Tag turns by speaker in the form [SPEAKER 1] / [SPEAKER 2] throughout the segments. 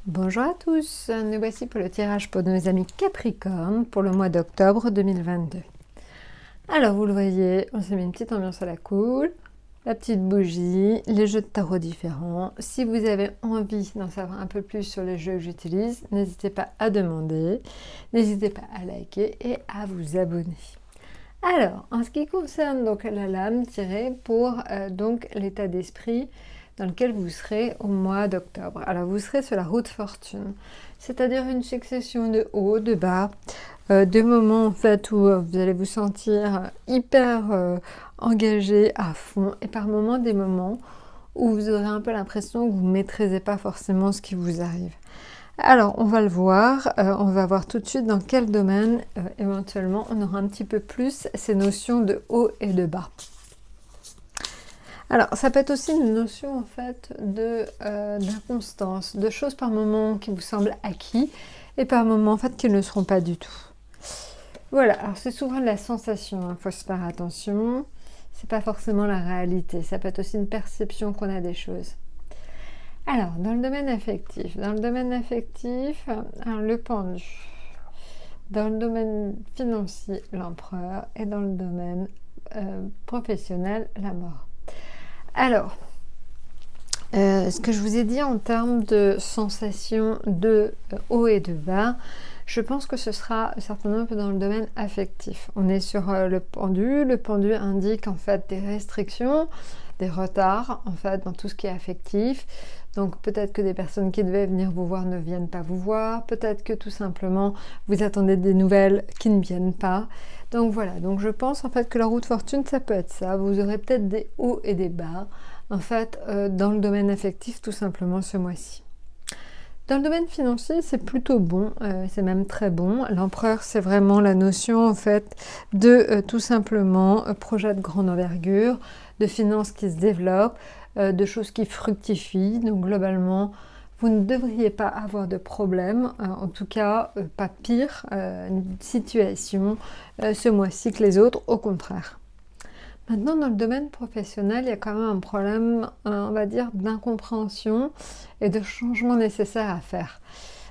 [SPEAKER 1] Bonjour à tous, nous voici pour le tirage pour nos amis Capricorne pour le mois d'octobre 2022. Alors vous le voyez, on s'est mis une petite ambiance à la cool, la petite bougie, les jeux de tarot différents. Si vous avez envie d'en savoir un peu plus sur les jeux que j'utilise, n'hésitez pas à demander, n'hésitez pas à liker et à vous abonner. Alors, en ce qui concerne donc la lame tirée pour donc l'état d'esprit dans lequel vous serez au mois d'octobre. Alors vous serez sur la route fortune, c'est-à-dire une succession de hauts, de bas, de moments en fait où vous allez vous sentir hyper engagé à fond et par moments des moments où vous aurez un peu l'impression que vous ne maîtrisez pas forcément ce qui vous arrive. Alors on va le voir, on va voir tout de suite dans quel domaine éventuellement on aura un petit peu plus ces notions de haut et de bas. Alors, ça peut être aussi une notion en fait d'inconstance, de choses par moment qui vous semblent acquis et par moments en fait qui ne le seront pas du tout. Voilà, alors c'est souvent de la sensation, il faut se faire attention, c'est pas forcément la réalité, ça peut être aussi une perception qu'on a des choses. Alors, dans le domaine affectif, alors, le pendu, dans le domaine financier, l'empereur, et dans le domaine professionnel, la mort. Alors, ce que je vous ai dit en termes de sensation de haut et de bas, je pense que ce sera certainement un peu dans le domaine affectif. On est sur le pendu indique en fait des restrictions, des retards en fait dans tout ce qui est affectif. Donc peut-être que des personnes qui devaient venir vous voir ne viennent pas vous voir, peut-être que tout simplement vous attendez des nouvelles qui ne viennent pas. Donc voilà, donc je pense en fait que la route fortune ça peut être ça, vous aurez peut-être des hauts et des bas en fait dans le domaine affectif tout simplement ce mois-ci. Dans le domaine financier, c'est plutôt bon, c'est même très bon. L'empereur, c'est vraiment la notion en fait de tout simplement projet de grande envergure, de finances qui se développent, de choses qui fructifient. Donc globalement, vous ne devriez pas avoir de problème, en tout cas pas pire une situation ce mois-ci que les autres, au contraire. Maintenant, dans le domaine professionnel, il y a quand même un problème, on va dire, d'incompréhension et de changements nécessaires à faire.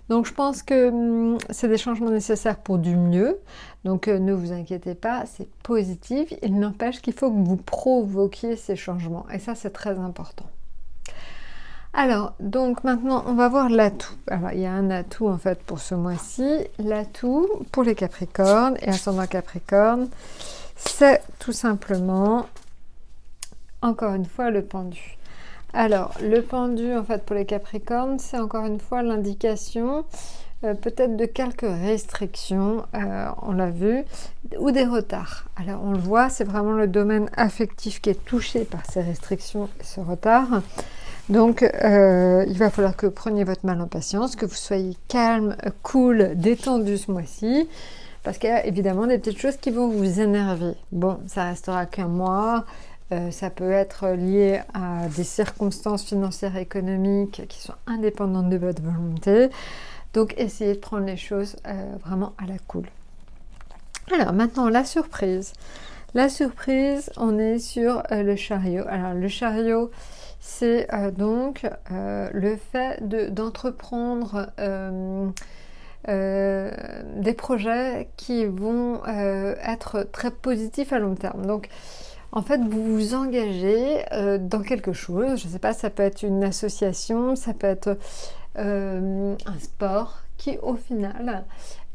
[SPEAKER 1] Donc, je pense que c'est des changements nécessaires pour du mieux. Donc, ne vous inquiétez pas, c'est positif. Il n'empêche qu'il faut que vous provoquiez ces changements. Et ça, c'est très important. Alors, donc maintenant, on va voir l'atout. Alors, il y a un atout, en fait, pour ce mois-ci. L'atout pour les Capricornes et ascendant Capricorne, c'est tout simplement, encore une fois, le pendu. Alors, le pendu, en fait, pour les Capricornes, c'est encore une fois l'indication peut-être de quelques restrictions, on l'a vu, ou des retards. Alors, on le voit, c'est vraiment le domaine affectif qui est touché par ces restrictions et ce retard. Donc, il va falloir que vous preniez votre mal en patience, que vous soyez calme, cool, détendu ce mois-ci. Parce qu'il y a évidemment des petites choses qui vont vous énerver. Bon, ça restera qu'un mois. Ça peut être lié à des circonstances financières et économiques qui sont indépendantes de votre volonté. Donc, essayez de prendre les choses vraiment à la cool. Alors, maintenant, la surprise. La surprise, on est sur le chariot. Alors, le chariot, c'est donc le fait d'entreprendre des projets qui vont être très positifs à long terme. Donc, en fait, vous vous engagez dans quelque chose. Je ne sais pas, ça peut être une association, ça peut être un sport qui, au final,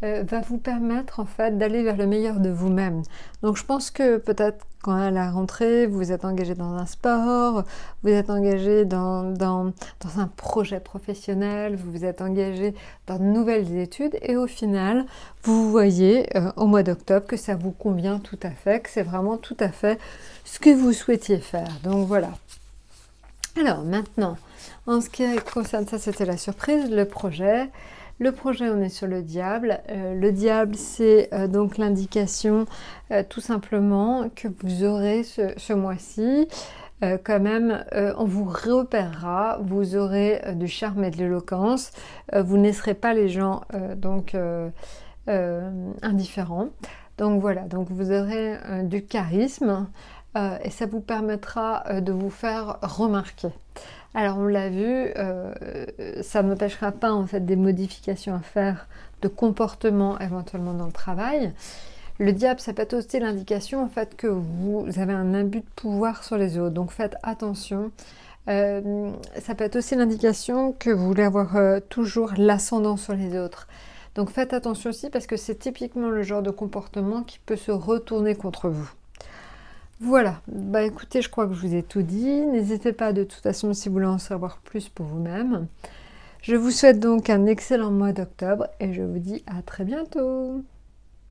[SPEAKER 1] va vous permettre en fait d'aller vers le meilleur de vous-même. Donc je pense que peut-être quand à la rentrée, vous êtes engagé dans un sport, vous êtes engagé dans un projet professionnel, vous vous êtes engagé dans de nouvelles études et au final, vous voyez au mois d'octobre que ça vous convient tout à fait, que c'est vraiment tout à fait ce que vous souhaitiez faire. Donc voilà. Alors maintenant, en ce qui concerne ça, c'était la surprise, le projet. Le projet, on est sur le diable. Le diable, c'est donc l'indication tout simplement que vous aurez ce mois-ci. Quand même, on vous repérera, vous aurez du charme et de l'éloquence. Vous ne laisserez pas les gens indifférents. Donc voilà, donc vous aurez du charisme et ça vous permettra de vous faire remarquer. Alors on l'a vu, ça n'empêchera pas en fait des modifications à faire de comportement éventuellement dans le travail. Le diable, ça peut être aussi l'indication en fait que vous avez un abus de pouvoir sur les autres, donc faites attention. Ça peut être aussi l'indication que vous voulez avoir toujours l'ascendant sur les autres. Donc faites attention aussi parce que c'est typiquement le genre de comportement qui peut se retourner contre vous. Voilà, bah écoutez, je crois que je vous ai tout dit. N'hésitez pas de toute façon si vous voulez en savoir plus pour vous-même. Je vous souhaite donc un excellent mois d'octobre et je vous dis à très bientôt.